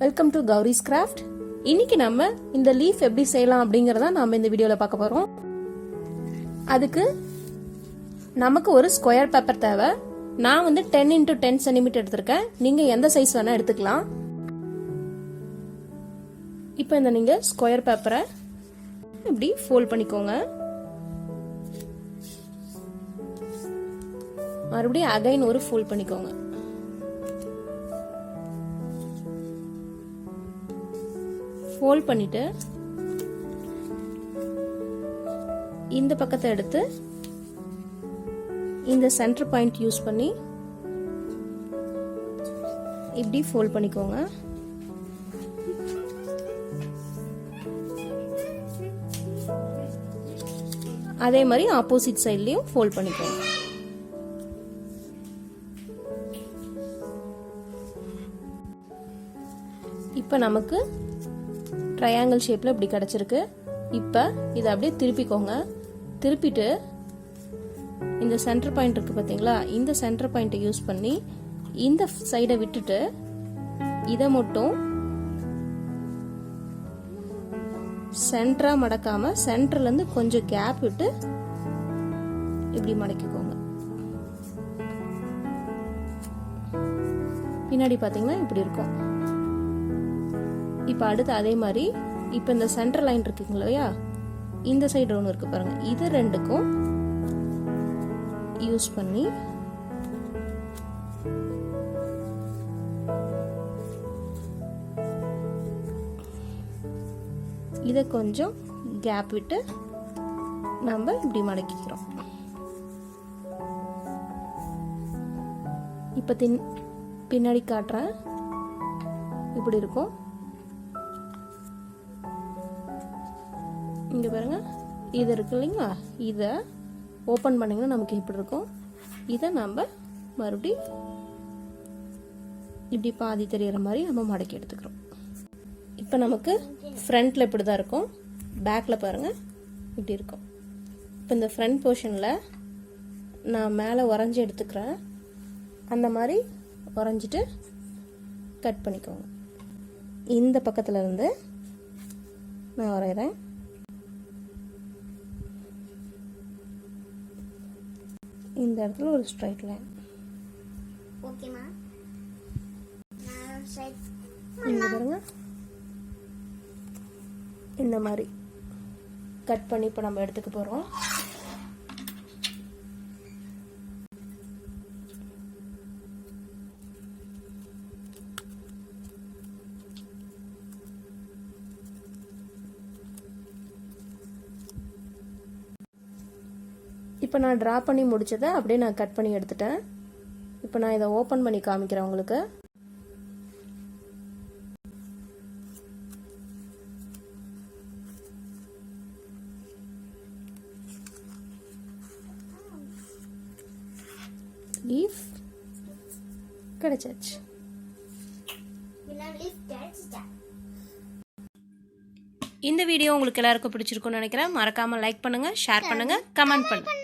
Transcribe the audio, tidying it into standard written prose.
Welcome to Gowri's craft. இன்னைக்கு நம்ம இந்த லீஃப் எப்படி செய்யலாம் அப்படிங்கறத நாம இந்த வீடியோல பார்க்க போறோம். அதுக்கு நமக்கு ஒரு ஸ்கொயர் பேப்பர் தேவை. நான் வந்து 10 x 10 cm எடுத்திருக்கேன். நீங்க எந்த சைஸ் வேணா எடுத்துக்கலாம். இப்போ இந்த நீங்க ஸ்கொயர் பேப்பரை இப்படி ஃபோல்ட் பண்ணிக்கோங்க. மறுபடியும் அகைன் ஒரு ஃபோல்ட் பண்ணிக்கோங்க. ஃபோல்ட் பண்ணிட்டு இந்த பக்கத்தை எடுத்து இந்த சென்டர் பாயிண்ட் யூஸ் பண்ணி இப்படி ஃபோல்ட் பண்ணிக்கோங்க. அதே மாதிரி ஆப்போசிட் சைட்லயும் ஃபோல்ட் பண்ணிக்கோங்க. இப்போ நமக்கு ட்ரையாங்கிள் ஷேப்ல இப்படி கிடைச்சிருக்கு. இப்போ இதை அப்படியே திருப்பிக்கோங்க. திருப்பிட்டு இந்த சென்டர் பாயிண்ட் இருக்கு பார்த்தீங்களா, இந்த சென்டர் பாயிண்ட்டை யூஸ் பண்ணி இந்த சைடை விட்டுட்டு இதை மட்டும் சென்டரா மடக்காம சென்டர்ல இருந்து கொஞ்சம் கேப் விட்டு இப்படி மடக்கிக்கோங்க. பின்னாடி பாத்தீங்கன்னா இப்படி இருக்கும். இப்ப அடுத்து அதே மாதிரி இப்ப இந்த சென்டர் லைன் இருக்குங்க இல்லையா, இந்த சைடு ஒன்று இருக்கு பாருங்க, இது ரெண்டுக்கும் யூஸ் பண்ணி இதை கொஞ்சம் கேப் விட்டு நம்ம இப்படி மடக்கிக்கிறோம். இப்ப பின்னாடி காட்டுறேன். இப்படி இருக்கும். இங்க பாருங்க, இது இருக்கு இல்லைங்களா, இதை ஓப்பன் பண்ணீங்கன்னா நமக்கு இப்படி இருக்கும். இதை நம்ம மறுபடி இப்படி பாதி தெரியற மாதிரி நம்ம மடக்கி எடுத்துக்கிறோம். இப்போ நமக்கு ஃப்ரண்ட்ல இப்படி தான் இருக்கும், பேக்ல பாருங்க இப்படி இருக்கும். இப்போ இந்த ஃப்ரண்ட் போர்ஷன்ல நான் மேலே வரைஞ்சி எடுத்துக்கிறேன். அந்த மாதிரி வரைஞ்சிட்டு கட் பண்ணிக்கோங்க. இந்த பக்கத்துல இருந்து நான் வரைகிறேன். இந்த இடத்துல ஒரு ஸ்ட்ரைட் லைன். ஓகேமா, இங்க பாருங்க, இந்த மாதிரி கட் பண்ணி இப்போ நம்ம எடுத்துக்க போறோம். இப்போ நான் ட்ரா பண்ணி முடிச்சதை அப்படியே நான் கட் பண்ணி எடுத்துட்டேன். இப்போ நான் இதை ஓப்பன் பண்ணி காமிக்கிறேன் உங்களுக்கு. லீஃப் கிடைச்சாச்சு. இந்த வீடியோ உங்களுக்கு எல்லாருக்கும் பிடிச்சிருக்கும்னு நினைக்கிறேன். மறக்காம லைக் பண்ணுங்க, ஷேர் பண்ணுங்க, கமெண்ட் பண்ணுங்க.